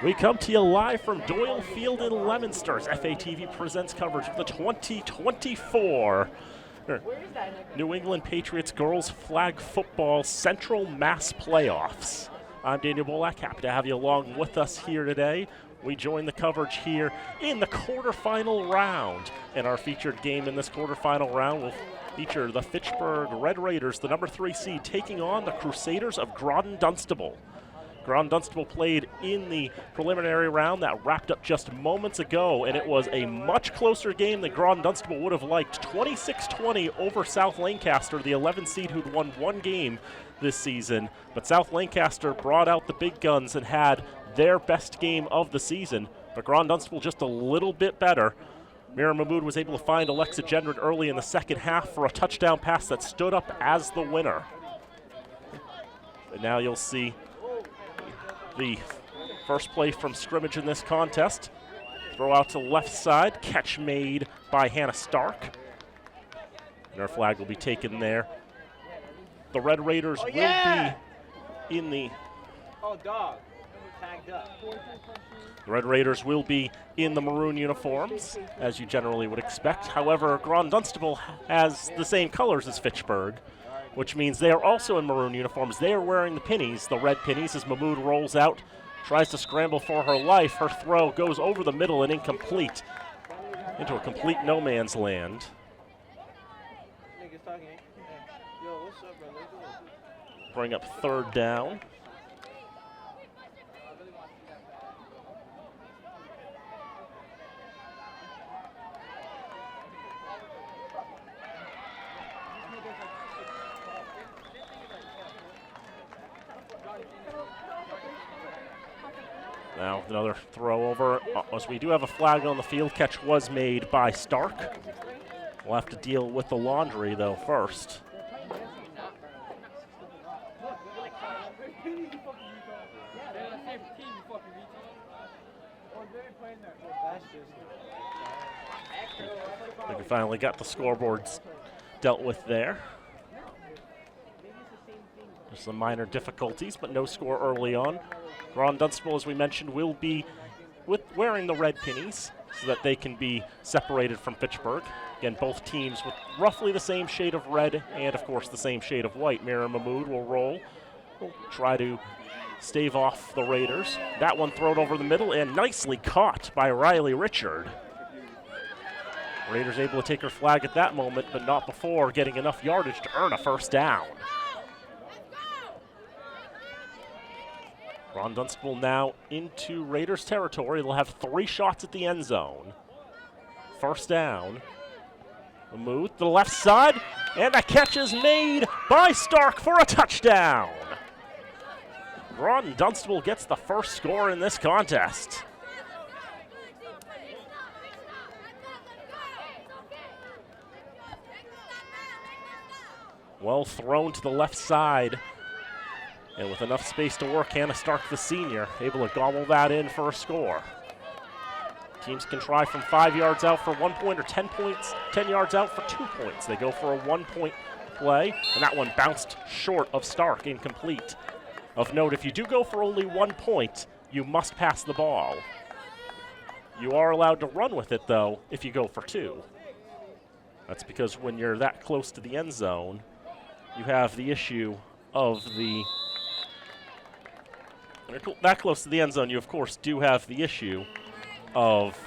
We come to you live from Doyle Field in Leominster as FATV presents coverage of the 2024 New England Patriots Girls Flag Football Central Mass Playoffs. I'm Daniel Bolak, happy to have you along with us here today. We join the coverage here in the quarterfinal round. And our featured game in this quarterfinal round will feature the Fitchburg Red Raiders, the number 3 seed, taking on the Crusaders of Groton-Dunstable. Groton-Dunstable played in the preliminary round that wrapped up just moments ago, and it was a much closer game than Groton-Dunstable would have liked. 26-20 over South Lancaster, the 11 seed who'd won one game this season. But South Lancaster brought out the big guns and had their best game of the season. But Groton-Dunstable just a little bit better. Mira Mahmood was able to find Alexa Gendron early in the second half for a touchdown pass that stood up as the winner. And now you'll see the first play from scrimmage in this contest. Throw out to the left side, catch made by Hannah Stark. And our flag will be taken there. The Red Raiders will be in the... Tagged up. The Red Raiders will be in the maroon uniforms, as you generally would expect. However, Groton-Dunstable has the same colors as Fitchburg, which means they are also in maroon uniforms. They are wearing the pennies, the red pennies, as Mahmood rolls out, tries to scramble for her life. Her throw goes over the middle and incomplete into a complete no man's land. Bring up third down. Now another throw over, as we do have a flag on the field. Catch was made by Stark. We'll have to deal with the laundry, though, first. I think we finally got the scoreboards dealt with there. There's some minor difficulties, but no score early on. Groton-Dunstable, as we mentioned, will be wearing the red pennies so that they can be separated from Fitchburg. Again, both teams with roughly the same shade of red and, of course, the same shade of white. Mira Mahmood will roll. We'll try to stave off the Raiders. That one thrown over the middle and nicely caught by Riley Richard. Raiders able to take her flag at that moment, but not before getting enough yardage to earn a first down. Groton-Dunstable now into Raiders territory. They'll have 3 shots at the end zone. First down. Mahmood to the left side, and a catch is made by Stark for a touchdown. Groton-Dunstable gets the first score in this contest. Well thrown to the left side. And with enough space to work, Hannah Stark, the senior, able to gobble that in for a score. Teams can try from 5 yards out for 1 point or 10 yards out for 2 points. They go for a 1-point play, and that one bounced short of Stark, incomplete. Of note, if you do go for only 1 point, you must pass the ball. You are allowed to run with it, though, if you go for 2. That's because when you're that close to the end zone, you have the issue of the... that close to the end zone, you of course do have the issue of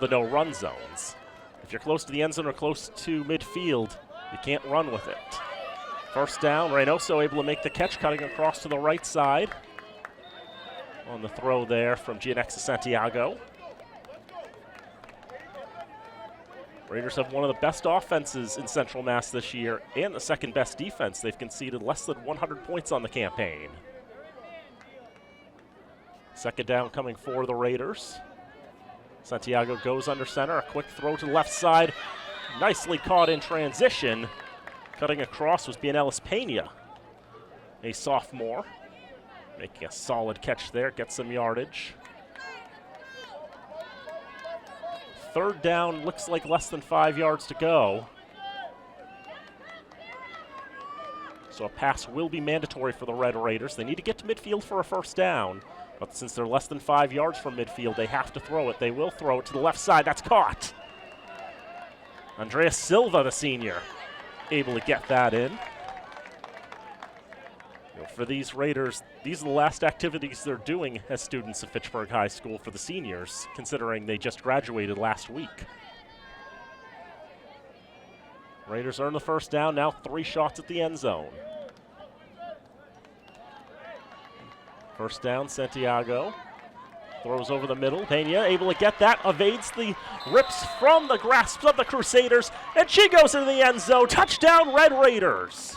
the no-run zones. If you're close to the end zone or close to midfield, you can't run with it. First down, Reynoso able to make the catch, cutting across to the right side. On the throw there from Gianexa Santiago. Raiders have one of the best offenses in Central Mass this year and the second best defense. They've conceded less than 100 points on the campaign. Second down coming for the Raiders. Santiago goes under center. A quick throw to the left side. Nicely caught in transition. Cutting across was Bianelis Pena, a sophomore. Making a solid catch there, gets some yardage. Third down, looks like less than 5 yards to go. So a pass will be mandatory for the Red Raiders. They need to get to midfield for a first down. But since they're less than 5 yards from midfield, they have to throw it. They will throw it to the left side. That's caught. Andrea Silva, the senior, able to get that in. For these Raiders, these are the last activities they're doing as students of Fitchburg High School for the seniors, considering they just graduated last week. Raiders earn the first down, now 3 shots at the end zone. First down, Santiago throws over the middle. Pena able to get that, evades the rips from the grasps of the Crusaders, and she goes into the end zone. Touchdown, Red Raiders.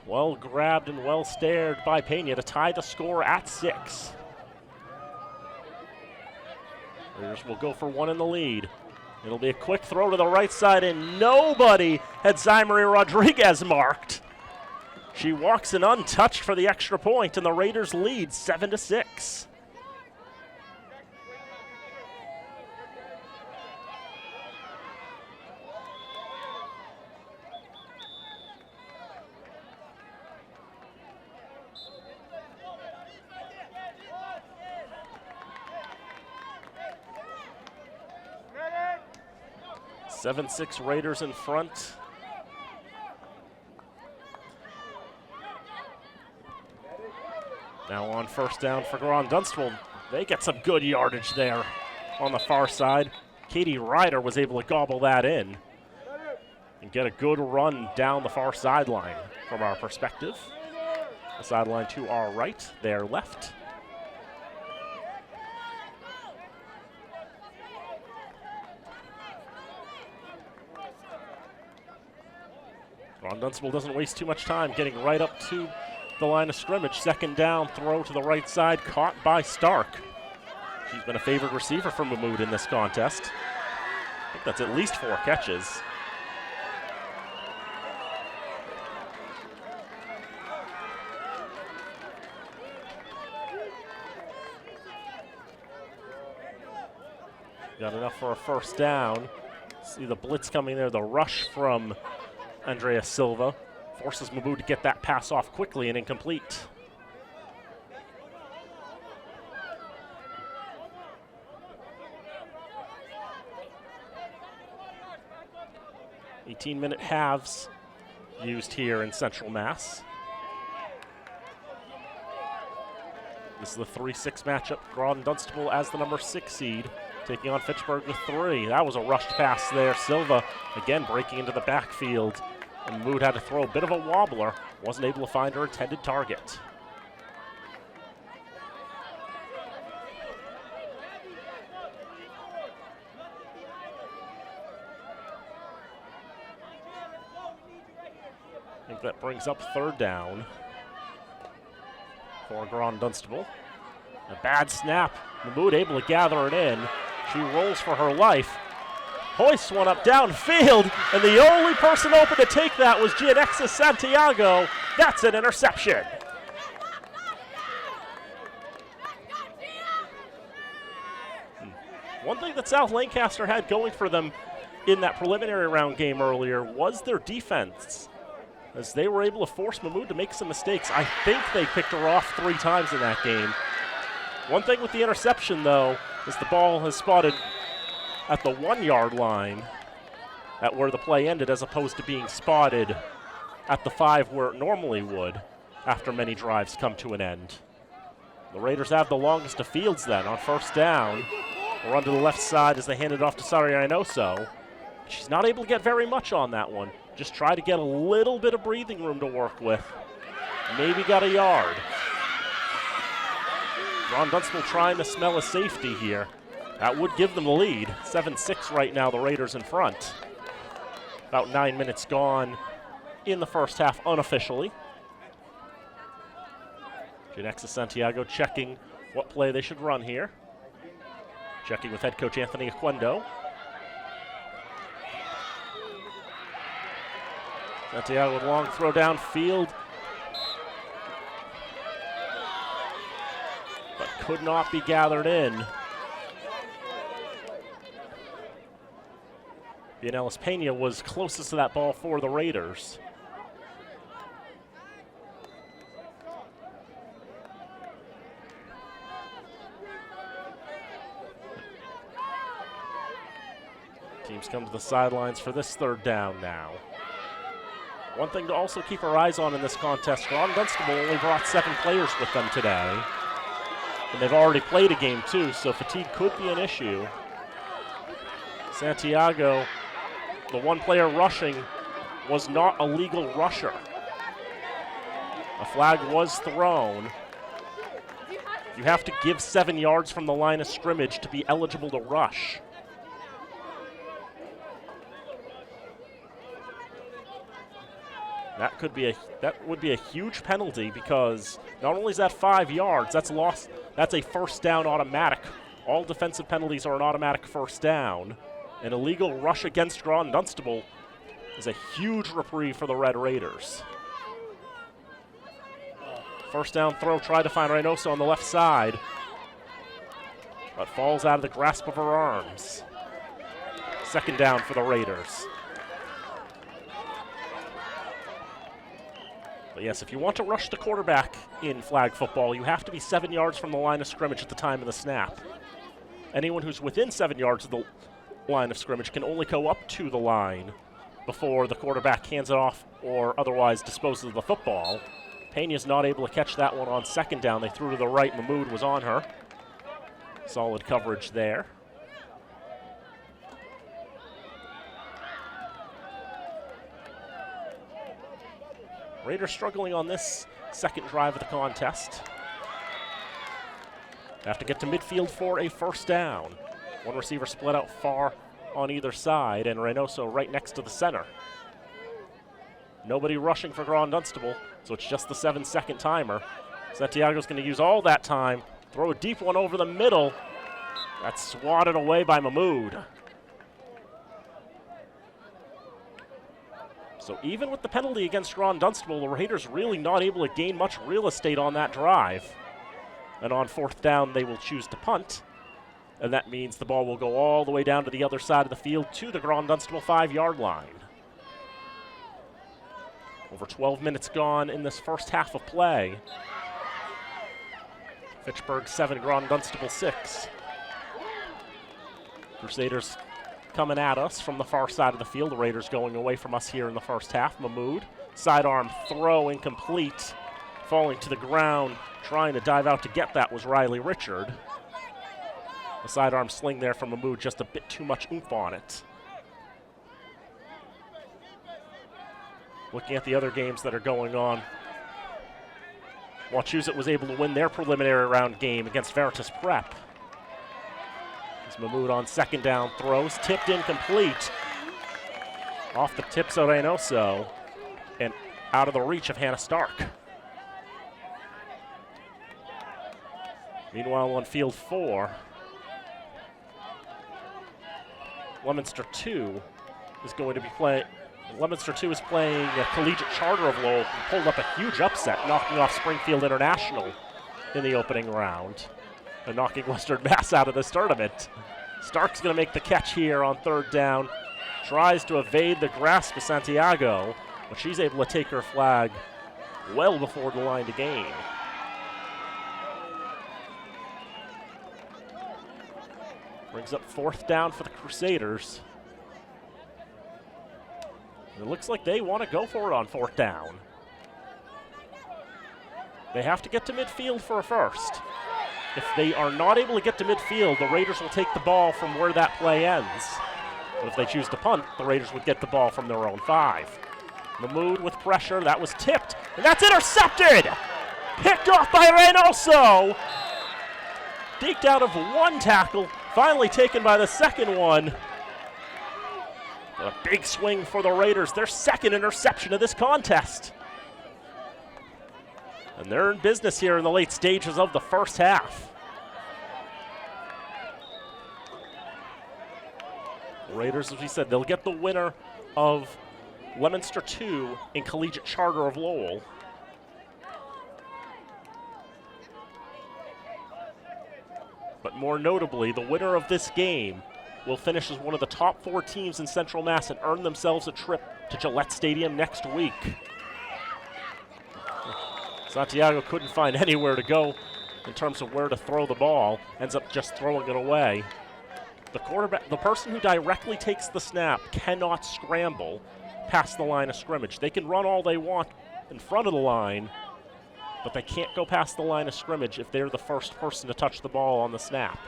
Well grabbed and well stared by Pena to tie the score at 6. Raiders will go for 1 in the lead. It'll be a quick throw to the right side, and nobody had Zymari Rodriguez marked. She walks in untouched for the extra point, and the Raiders lead 7-6. Seven, 6 Raiders in front. Now on first down for Groton-Dunstable. They get some good yardage there on the far side. Katie Ryder was able to gobble that in and get a good run down the far sideline from our perspective. The sideline to our right, their left. Groton-Dunstable doesn't waste too much time getting right up to the line of scrimmage. Second down, throw to the right side, caught by Stark. She's been a favored receiver for Mahmood in this contest. I think that's at least 4 catches. Got enough for a first down. See the blitz coming there, the rush from Andrea Silva forces Mahmood to get that pass off quickly and incomplete. Eighteen-minute halves used here in Central Mass. This is the 3-6 matchup. Groton-Dunstable as the number 6 seed, taking on Fitchburg with 3. That was a rushed pass there. Silva again breaking into the backfield. And Mahmood had to throw a bit of a wobbler. Wasn't able to find her intended target. I think that brings up third down for Groton-Dunstable. A bad snap. Mahmood able to gather it in. She rolls for her life. Hoists one up downfield, and the only person open to take that was Gianexa Santiago. That's an interception. One thing that South Lancaster had going for them in that preliminary round game earlier was their defense, as they were able to force Mahmood to make some mistakes. I think they picked her off 3 times in that game. One thing with the interception, though, is the ball has spotted at the 1-yard line at where the play ended, as opposed to being spotted at the 5 where it normally would after many drives come to an end. The Raiders have the longest of fields then on first down. We'll run to the left side as they hand it off to Sari Ainoso. She's not able to get very much on that one. Just try to get a little bit of breathing room to work with. Maybe got a yard. Groton-Dunstable trying to smell a safety here. That would give them the lead. 7-6 right now, the Raiders in front. About 9 minutes gone in the first half unofficially. Gianexa Santiago checking what play they should run here. Checking with head coach Anthony Aquendo. Santiago with a long throw downfield, but could not be gathered in. Ellis Pena was closest to that ball for the Raiders. Teams come to the sidelines for this third down now. One thing to also keep our eyes on in this contest, Groton-Dunstable only brought 7 players with them today. And they've already played a game too, so fatigue could be an issue. Santiago, the one player rushing, was not a legal rusher. A flag was thrown. You have to give 7 yards from the line of scrimmage to be eligible to rush. That would be a huge penalty, because not only is that 5 yards, that's a first down automatic. All defensive penalties are an automatic first down. An illegal rush against Groton-Dunstable is a huge reprieve for the Red Raiders. First down throw, tried to find Reynoso on the left side, but falls out of the grasp of her arms. Second down for the Raiders. But yes, if you want to rush the quarterback in flag football, you have to be 7 yards from the line of scrimmage at the time of the snap. Anyone who's within 7 yards of the line of scrimmage can only go up to the line before the quarterback hands it off or otherwise disposes of the football. Pena's not able to catch that one on second down. They threw to the right. Mahmoud was on her. Solid coverage there. Raiders struggling on this second drive of the contest. Have to get to midfield for a first down. One receiver split out far on either side, and Reynoso right next to the center. Nobody rushing for Groton-Dunstable, so it's just the 7-second timer. Santiago's going to use all that time, throw a deep one over the middle. That's swatted away by Mahmoud. So even with the penalty against Groton-Dunstable, the Raiders really not able to gain much real estate on that drive. And on fourth down, they will choose to punt. And that means the ball will go all the way down to the other side of the field to the Groton-Dunstable 5-yard line. Over 12 minutes gone in this first half of play. Fitchburg 7, Groton-Dunstable 6. Crusaders coming at us from the far side of the field. The Raiders going away from us here in the first half. Mahmoud, sidearm throw incomplete. Falling to the ground, trying to dive out to get that was Riley Richard. The sidearm sling there from Mahmoud, just a bit too much oomph on it. Looking at the other games that are going on, Wachusett was able to win their preliminary round game against Veritas Prep. As Mahmoud on second down throws, tipped incomplete. Off the tips of Reynoso and out of the reach of Hannah Stark. Meanwhile, on field 4, Leominster 2 is going to be playing. Leominster 2 is playing a collegiate charter of Lowell, who pulled up a huge upset, knocking off Springfield International in the opening round and knocking Western Mass out of this tournament. Stark's going to make the catch here on third down. Tries to evade the grasp of Santiago, but she's able to take her flag well before the line to gain. Brings up fourth down for the Crusaders. It looks like they want to go for it on fourth down. They have to get to midfield for a first. If they are not able to get to midfield, the Raiders will take the ball from where that play ends. But if they choose to punt, the Raiders would get the ball from their own 5. Mahmoud with pressure, that was tipped, and that's intercepted! Picked off by Reynoso! Deked out of one tackle, finally taken by the second one. A big swing for the Raiders, their second interception of this contest. And they're in business here in the late stages of the first half. The Raiders, as we said, they'll get the winner of Leominster 2 in Collegiate Charter of Lowell. But more notably, the winner of this game will finish as one of the top 4 teams in Central Mass and earn themselves a trip to Gillette Stadium next week. Santiago couldn't find anywhere to go in terms of where to throw the ball, ends up just throwing it away. The quarterback, the person who directly takes the snap, cannot scramble past the line of scrimmage. They can run all they want in front of the line, but they can't go past the line of scrimmage if they're the first person to touch the ball on the snap.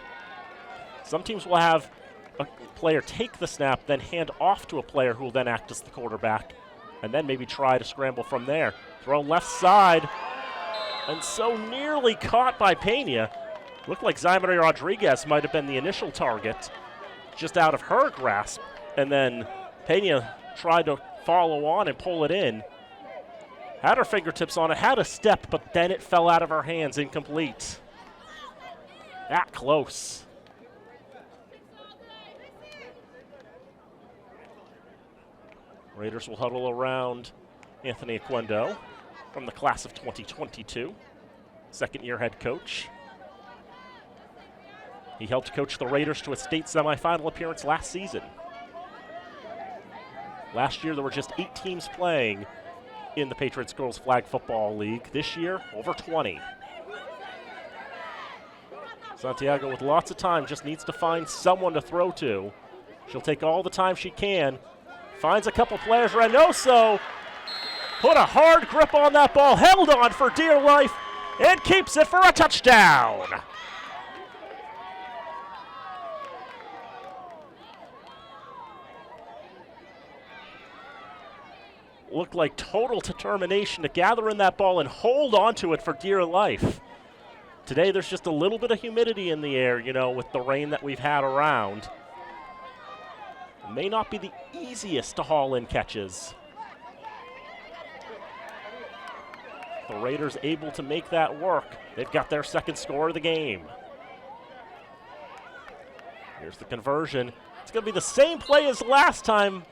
Some teams will have a player take the snap, then hand off to a player who will then act as the quarterback, and then maybe try to scramble from there. Throw left side, and so nearly caught by Pena. Looked like Zaimari Rodriguez might have been the initial target, just out of her grasp, and then Pena tried to follow on and pull it in. Had her fingertips on it, had a step, but then it fell out of her hands, incomplete. That close. Raiders will huddle around Anthony Aquendo from the class of 2022, second-year head coach. He helped coach the Raiders to a state semifinal appearance last season. Last year, there were just 8 teams playing in the Patriots Girls Flag Football League. This year, over 20. Santiago, with lots of time, just needs to find someone to throw to. She'll take all the time she can. Finds a couple players. Reynoso put a hard grip on that ball, held on for dear life, and keeps it for a touchdown. Looked like total determination to gather in that ball and hold on to it for dear life. Today there's just a little bit of humidity in the air, you know, with the rain that we've had around. It may not be the easiest to haul in catches. The Raiders able to make that work. They've got their second score of the game. Here's the conversion. It's going to be the same play as last time,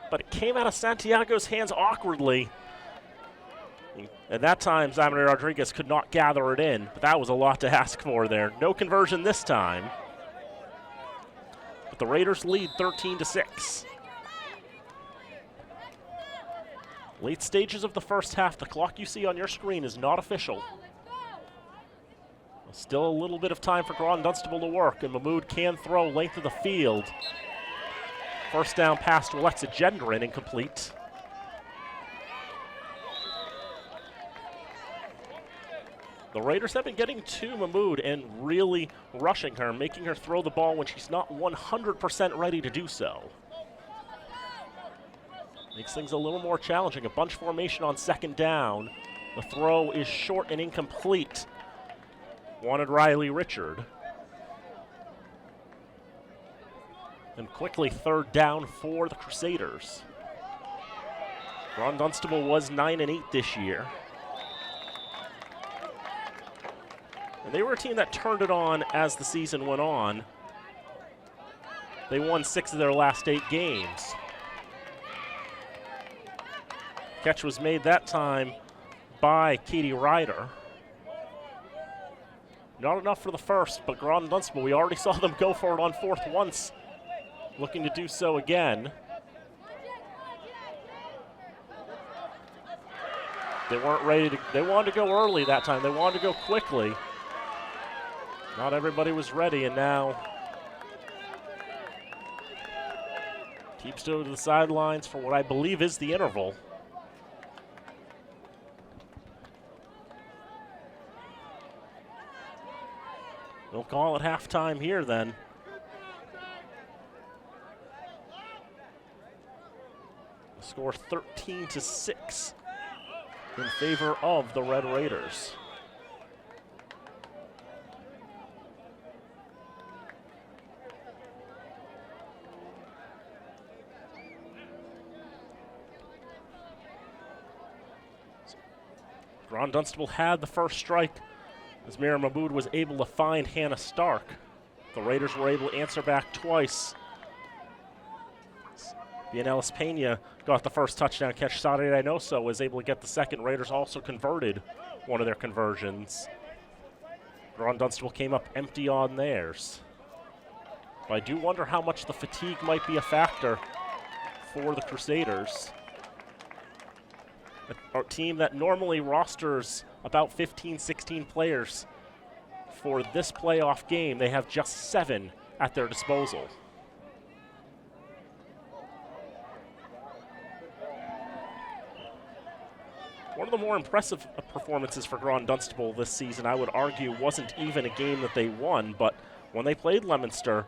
but it came out of Santiago's hands awkwardly. And that time, Zaimari Rodriguez could not gather it in, but that was a lot to ask for there. No conversion this time. But the Raiders lead 13-6. Late stages of the first half, the clock you see on your screen is not official. Still a little bit of time for Groton-Dunstable to work, and Mahmood can throw length of the field. First down pass to Alexa Gendron, incomplete. The Raiders have been getting to Mahmood and really rushing her, making her throw the ball when she's not 100% ready to do so. Makes things a little more challenging. A bunch formation on second down. The throw is short and incomplete. Wanted Riley Richard. And quickly third down for the Crusaders. Groton-Dunstable was 9-8 this year. And they were a team that turned it on as the season went on. They won 6 of their last 8 games. Catch was made that time by Katie Ryder. Not enough for the first, but Groton-Dunstable, we already saw them go for it on fourth once. Looking to do so again. They weren't ready to, they wanted to go early that time. They wanted to go quickly. Not everybody was ready, and now keeps to the sidelines for what I believe is the interval. We'll call it halftime here then. Score 13-6 in favor of the Red Raiders. Groton-Dunstable had the first strike as Mira Mahmood was able to find Hannah Stark. The Raiders were able to answer back twice. Ellis Pena got the first touchdown catch. Sade Reynoso was able to get the second. Raiders also converted one of their conversions. Groton-Dunstable came up empty on theirs. But I do wonder how much the fatigue might be a factor for the Crusaders. A team that normally rosters about 15, 16 players. For this playoff game, they have just 7 at their disposal. One of the more impressive performances for Groton-Dunstable this season, I would argue, wasn't even a game that they won, but when they played Leominster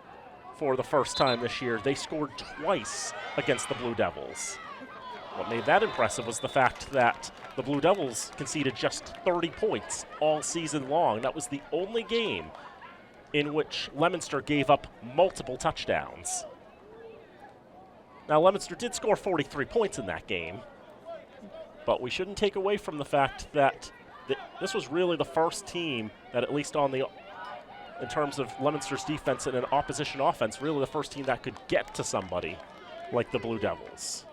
for the first time this year, they scored twice against the Blue Devils. What made that impressive was the fact that the Blue Devils conceded just 30 points all season long. That was the only game in which Leominster gave up multiple touchdowns. Now, Leominster did score 43 points in that game, but we shouldn't take away from the fact that this was really the first team that, at least in terms of Leominster's defense and an opposition offense, really the first team that could get to somebody like the Blue Devils.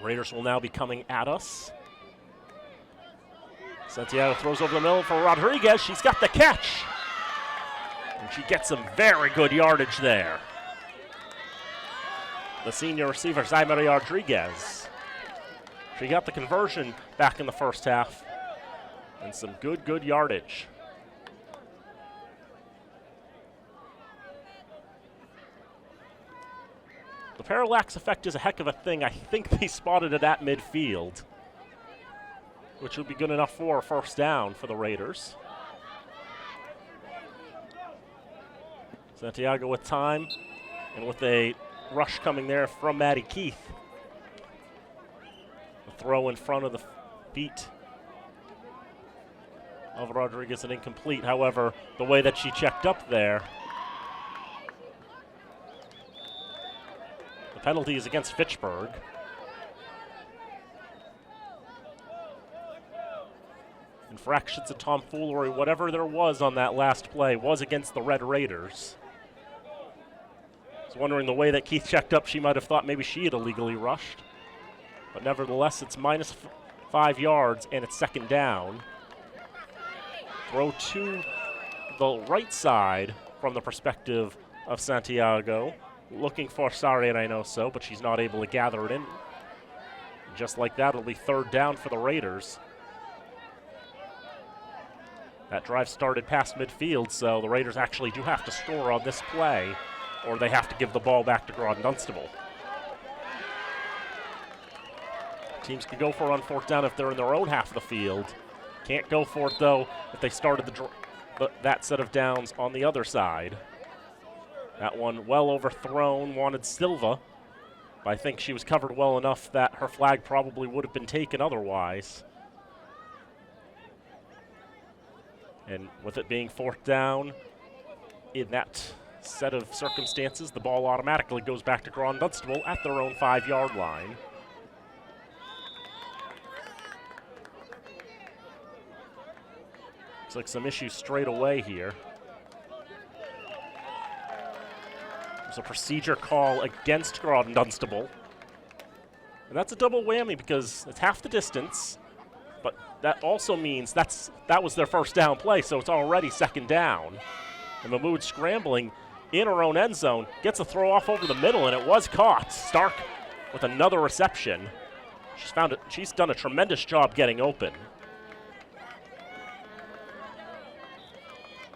Raiders will now be coming at us. Santiago throws over the middle for Rodriguez. She's got the catch. And she gets some very good yardage there. The senior receiver, Zaimari Rodriguez. She got the conversion back in the first half. And some good yardage. The parallax effect is a heck of a thing. I think they spotted it at midfield, which would be good enough for a first down for the Raiders. Santiago with time, and with a rush coming there from Maddie Keith. The throw in front of the feet of Rodriguez and incomplete. However, the way that she checked up there, the penalty is against Fitchburg. Infractions and tomfoolery, whatever there was on that last play, was against the Red Raiders. I was wondering the way that Keith checked up, she might have thought maybe she had illegally rushed. But nevertheless, it's minus 5 yards and it's second down. Throw to the right side from the perspective of Santiago. Looking for Sari Reynoso, but she's not able to gather it in. Just like that, it'll be third down for the Raiders. That drive started past midfield, so the Raiders actually do have to score on this play, or they have to give the ball back to Groton-Dunstable. Teams can go for it on fourth down if they're in their own half of the field. Can't go for it, though, if they started that set of downs on the other side. That one well overthrown, wanted Silva, but I think she was covered well enough that her flag probably would have been taken otherwise. And with it being fourth down, in that set of circumstances, the ball automatically goes back to Groton-Dunstable at their own 5-yard line. Looks like some issues straight away here. There's a procedure call against Groton-Dunstable. And that's a double whammy because it's half the distance, but that also means that was their first down play, so it's already second down. And Mahmood scrambling in her own end zone, gets a throw off over the middle, and it was caught. Stark with another reception. She's done a tremendous job getting open.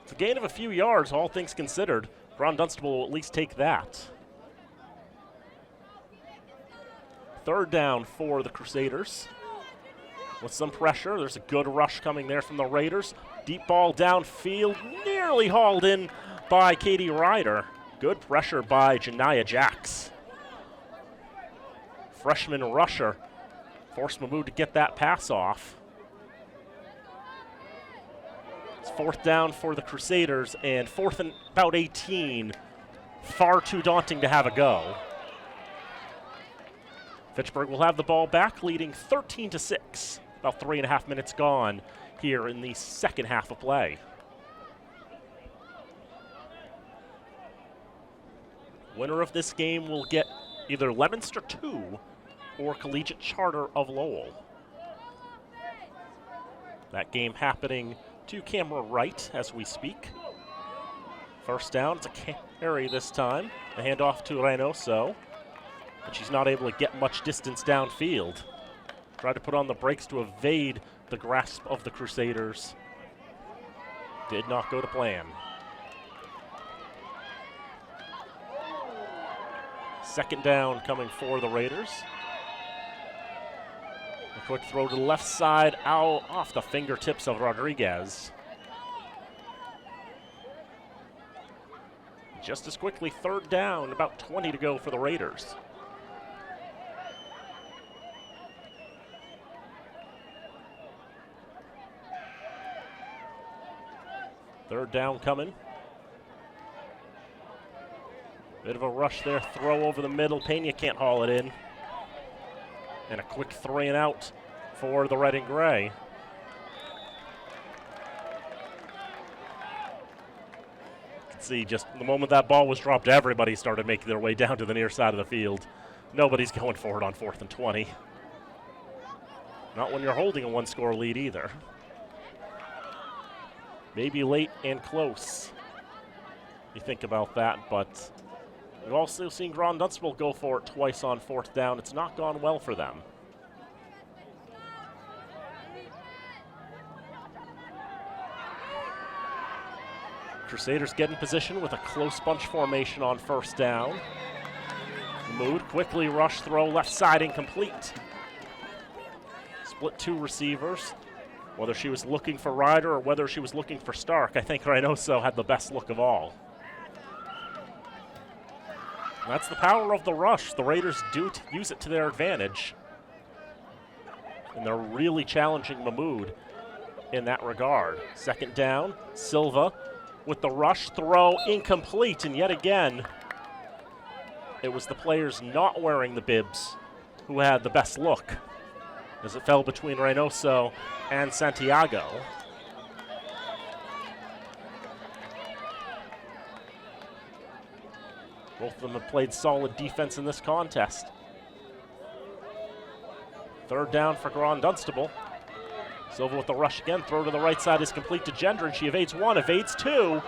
It's a gain of a few yards, all things considered. Groton-Dunstable will at least take that. Third down for the Crusaders. With some pressure, there's a good rush coming there from the Raiders. Deep ball downfield, nearly hauled in by Katie Ryder. Good pressure by Janiyah Jacks. Freshman rusher forced Mahmood to get that pass off. It's fourth down for the Crusaders, and fourth and about 18. Far too daunting to have a go. Fitchburg will have the ball back, leading 13-6. About 3.5 minutes gone here in the second half of play. Winner of this game will get either Leominster 2 or Collegiate Charter of Lowell. That game happening to camera right as we speak. First down, it's a carry this time. The handoff to Reynoso, but she's not able to get much distance downfield. Tried to put on the brakes to evade the grasp of the Crusaders. Did not go to plan. Second down coming for the Raiders. A quick throw to the left side, out off the fingertips of Rodriguez. Just as quickly, third down, about 20 to go for the Raiders. Third down coming. Bit of a rush there, throw over the middle. Pena can't haul it in. And a quick 3 and out for the red and gray. You can see just the moment that ball was dropped, everybody started making their way down to the near side of the field. Nobody's going for it on 4th and 20. Not when you're holding a 1-score lead either. Maybe late and close. You think about that, but we've also seen Groton-Dunstable go for it twice on 4th down. It's not gone well for them. Crusaders get in position with a close bunch formation on 1st down. Mood, quickly rush throw, left side incomplete. Split 2 receivers. Whether she was looking for Ryder or whether she was looking for Stark, I think Reynoso had the best look of all. That's the power of the rush. The Raiders do use it to their advantage. And they're really challenging Mahmoud in that regard. Second down, Silva with the rush throw, incomplete. And yet again, it was the players not wearing the bibs who had the best look, as it fell between Reynoso and Santiago. Both of them have played solid defense in this contest. Third down for Groton-Dunstable. Silva with the rush again. Throw to the right side is complete to Gendron. She evades 1, evades 2.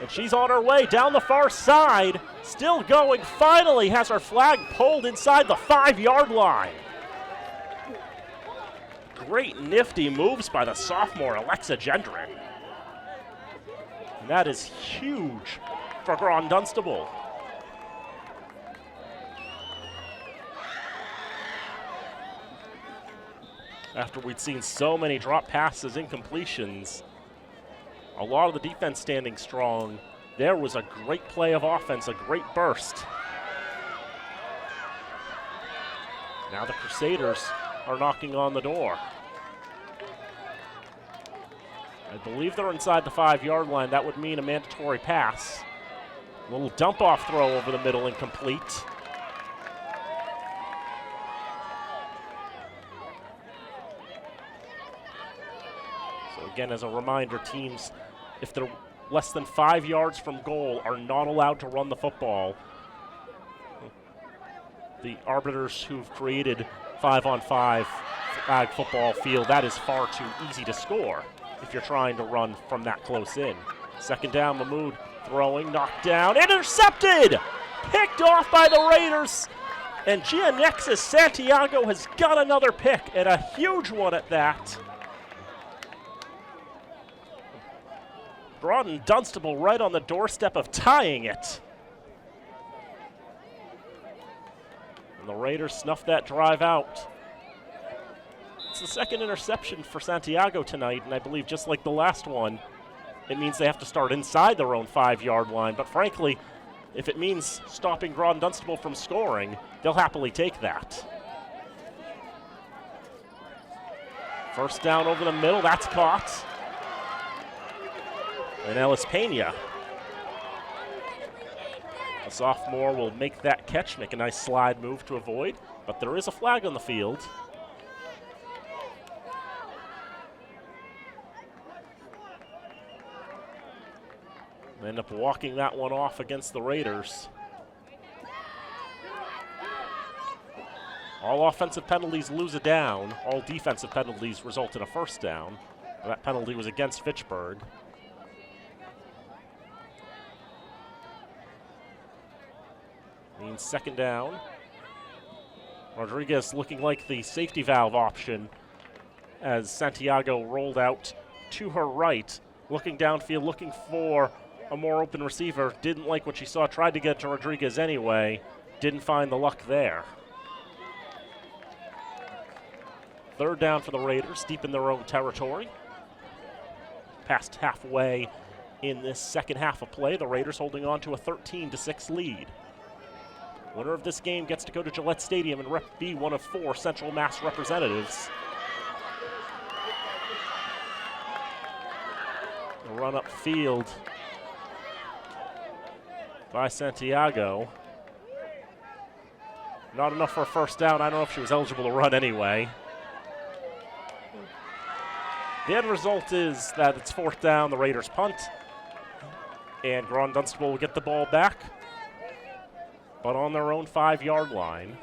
And she's on her way down the far side. Still going. Finally has her flag pulled inside the 5-yard line. Great nifty moves by the sophomore Alexa Gendron. And that is huge for Groton-Dunstable. After we'd seen so many drop passes, incompletions, a lot of the defense standing strong, there was a great play of offense, a great burst. Now the Crusaders are knocking on the door. I believe they're inside the 5-yard line. That would mean a mandatory pass. A little dump-off throw over the middle, incomplete. So again, as a reminder, teams, if they're less than 5 yards from goal, are not allowed to run the football. The arbiters who've created 5-on-5 flag football feel that is far too easy to score if you're trying to run from that close in. Second down, Mahmoud throwing, knocked down, intercepted! Picked off by the Raiders, and Gianexis Santiago has got another pick, and a huge one at that. Groton-Dunstable right on the doorstep of tying it. And the Raiders snuffed that drive out. It's the second interception for Santiago tonight, and I believe just like the last one, it means they have to start inside their own 5-yard line. But frankly, if it means stopping Groton-Dunstable from scoring, they'll happily take that. First down over the middle, that's caught. And Ellis Pena, the sophomore, will make that catch, make a nice slide move to avoid, but there is a flag on the field. They end up walking that one off against the Raiders. All offensive penalties lose a down. All defensive penalties result in a first down. That penalty was against Fitchburg. Means second down. Rodriguez looking like the safety valve option as Santiago rolled out to her right, looking downfield, looking for a more open receiver. Didn't like what she saw, tried to get to Rodriguez anyway. Didn't find the luck there. Third down for the Raiders, deep in their own territory. Past halfway in this second half of play, the Raiders holding on to a 13-6 lead. Winner of this game gets to go to Gillette Stadium and be one of 4 Central Mass representatives. A run up field by Santiago. Not enough for a first down. I don't know if she was eligible to run anyway. The end result is that it's fourth down, the Raiders punt, and Groton-Dunstable will get the ball back, but on their own 5-yard line.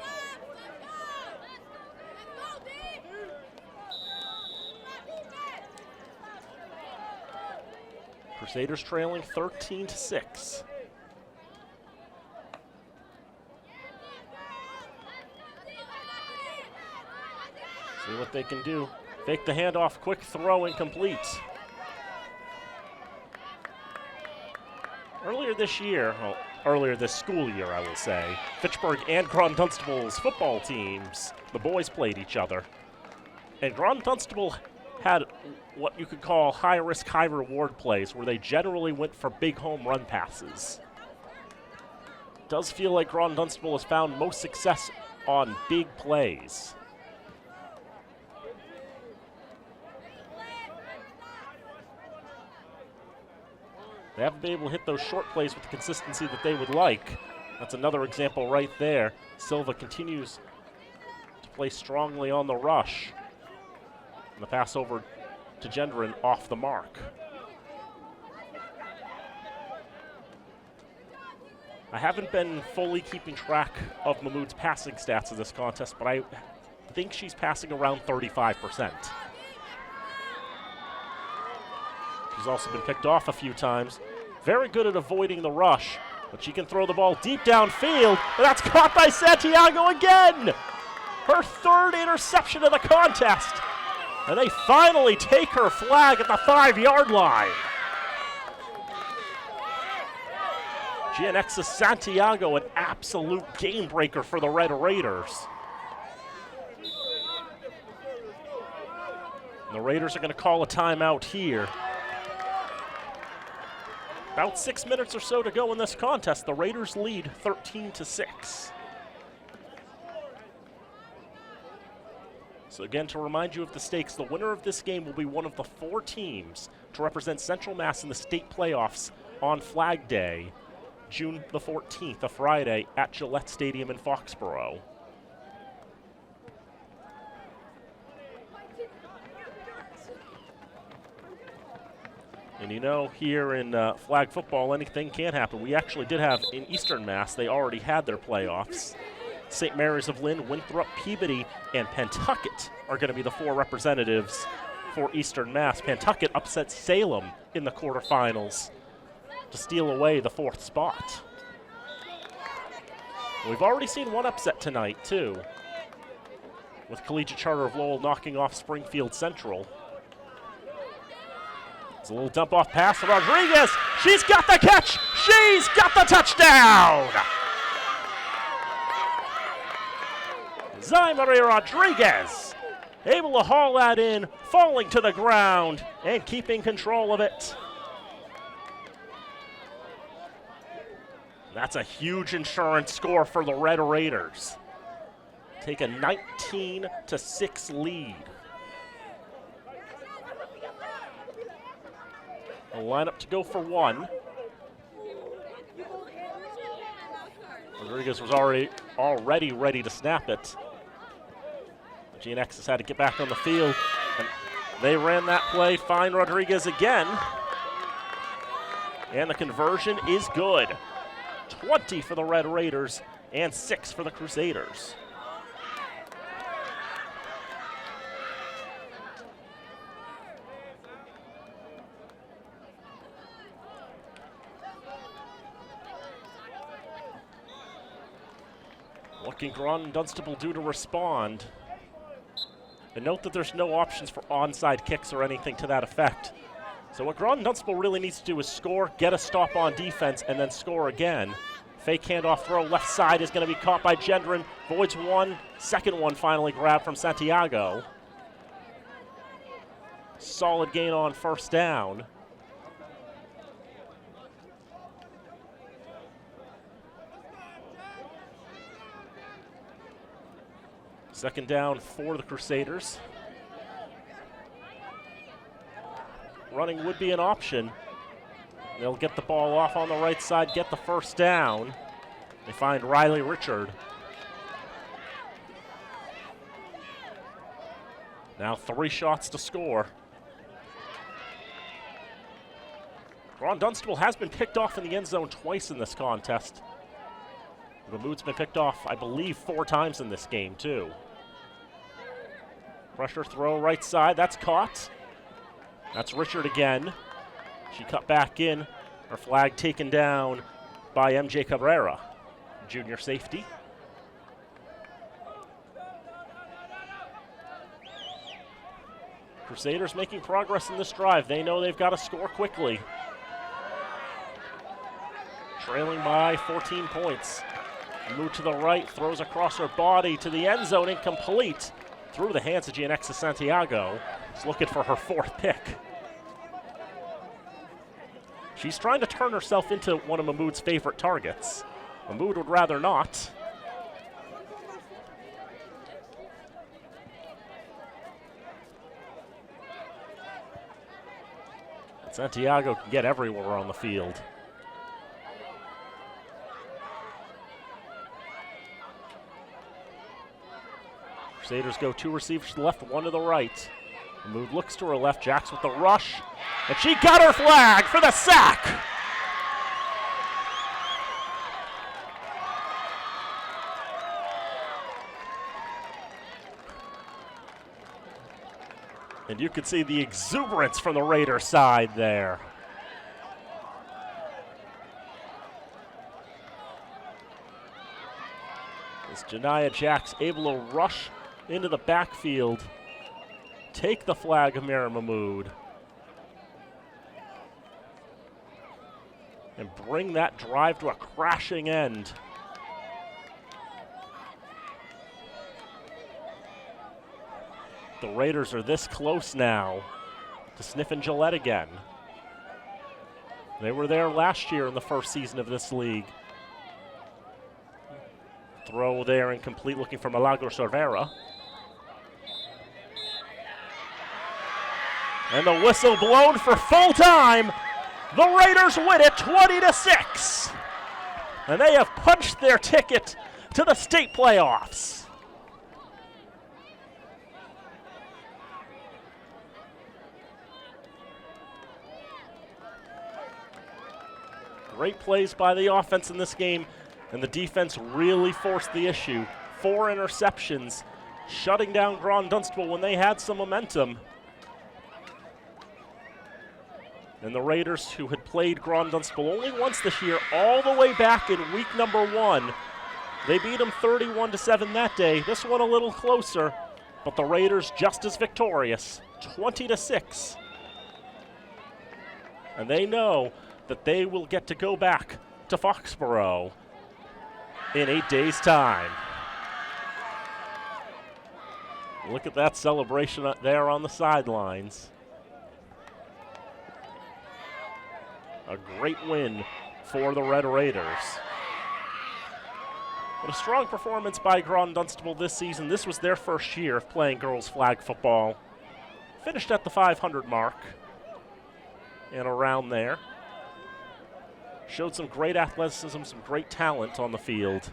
Crusaders trailing 13-6. See what they can do. Fake the handoff, quick throw, incomplete. Earlier this school year, I will say, Fitchburg and Groton-Dunstable's football teams, the boys played each other. And Groton-Dunstable had what you could call high-risk, high-reward plays where they generally went for big home run passes. Does feel like Groton-Dunstable has found most success on big plays. They haven't been able to hit those short plays with the consistency that they would like. That's another example right there. Silva continues to play strongly on the rush. And the pass over to Gendron off the mark. I haven't been fully keeping track of Mahmood's passing stats of this contest, but I think she's passing around 35%. She's also been picked off a few times. Very good at avoiding the rush, but she can throw the ball deep downfield, and that's caught by Santiago again! Her third interception of the contest, and they finally take her flag at the 5-yard line. GNX's Santiago, an absolute game breaker for the Red Raiders. And the Raiders are going to call a timeout here. About 6 minutes or so to go in this contest. The Raiders lead 13-6. So again, to remind you of the stakes, the winner of this game will be one of the 4 teams to represent Central Mass in the state playoffs on Flag Day, June the 14th, a Friday, at Gillette Stadium in Foxborough. And you know, here in flag football, anything can happen. We actually did have in Eastern Mass, they already had their playoffs. St. Mary's of Lynn, Winthrop, Peabody, and Pentucket are going to be the 4 representatives for Eastern Mass. Pentucket upset Salem in the quarterfinals to steal away the 4th spot. We've already seen one upset tonight, too, with Collegiate Charter of Lowell knocking off Springfield Central. It's a little dump-off pass to Rodriguez. She's got the catch. She's got the touchdown. Zymari Rodriguez able to haul that in, falling to the ground and keeping control of it. That's a huge insurance score for the Red Raiders. Take a 19-6 lead. A lineup to go for 1. Rodriguez was already ready to snap it. GNX has had to get back on the field. And they ran that play, find Rodriguez again. And the conversion is good. 20 for the Red Raiders and 6 for the Crusaders. What can Groton-Dunstable do to respond? And note that there's no options for onside kicks or anything to that effect. So what Groton-Dunstable really needs to do is score, get a stop on defense, and then score again. Fake handoff throw left side is going to be caught by Gendron. Voids one, second one finally grabbed from Santiago. Solid gain on first down. Second down for the Crusaders. Running would be an option. They'll get the ball off on the right side, get the first down. They find Riley Richard. Now 3 shots to score. Groton-Dunstable has been picked off in the end zone twice in this contest. Mahmoud's been picked off, I believe, 4 times in this game, too. Pressure throw right side, that's caught. That's Richard again. She cut back in. Her flag taken down by MJ Cabrera, junior safety. Crusaders making progress in this drive. They know they've got to score quickly. Trailing by 14 points. Move to the right, throws across her body to the end zone, incomplete. Through the hands of Giannexa Santiago. She's looking for her 4th pick. She's trying to turn herself into one of Mahmoud's favorite targets. Mahmoud would rather not. Santiago can get everywhere on the field. Crusaders go 2 receivers to the left, 1 to the right. Mahmoud looks to her left, Jax with the rush, and she got her flag for the sack! And you can see the exuberance from the Raider side there. Is Janiyah Jax able to rush into the backfield, take the flag of Mira Mahmoud, and bring that drive to a crashing end. The Raiders are this close now to sniffing Gillette again. They were there last year in the first season of this league. Throw there incomplete, looking for Milagros Cervera. And the whistle blown for full time. The Raiders win it 20-6. And they have punched their ticket to the state playoffs. Great plays by the offense in this game, and the defense really forced the issue. 4 interceptions, shutting down Groton-Dunstable when they had some momentum. And the Raiders, who had played Groton-Dunstable only once this year, all the way back in week number 1, they beat them 31-7 that day. This one a little closer, but the Raiders just as victorious, 20-6. And they know that they will get to go back to Foxborough in 8 days' time. Look at that celebration up there on the sidelines. A great win for the Red Raiders. But a strong performance by Groton-Dunstable this season. This was their first year of playing girls flag football. Finished at the 500 mark and around there. Showed some great athleticism, some great talent on the field.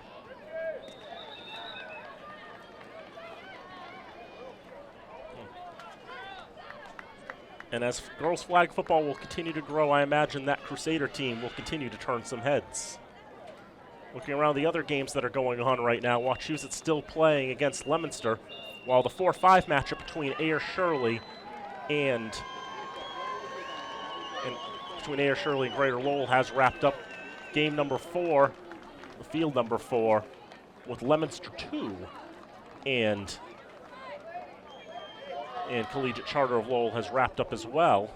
And as girls flag football will continue to grow, I imagine that Crusader team will continue to turn some heads. Looking around the other games that are going on right now, Wachusett still playing against Leominster, while the 4-5 matchup between Ayer Shirley and Greater Lowell has wrapped up game number 4, the field number 4. with Leominster 2 and Collegiate Charter of Lowell has wrapped up as well.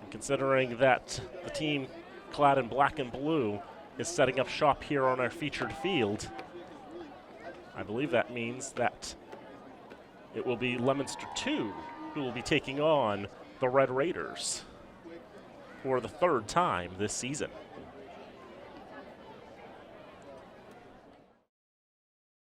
And considering that the team clad in black and blue is setting up shop here on our featured field, I believe that means that it will be Leominster 2 who will be taking on the Red Raiders for the third time this season.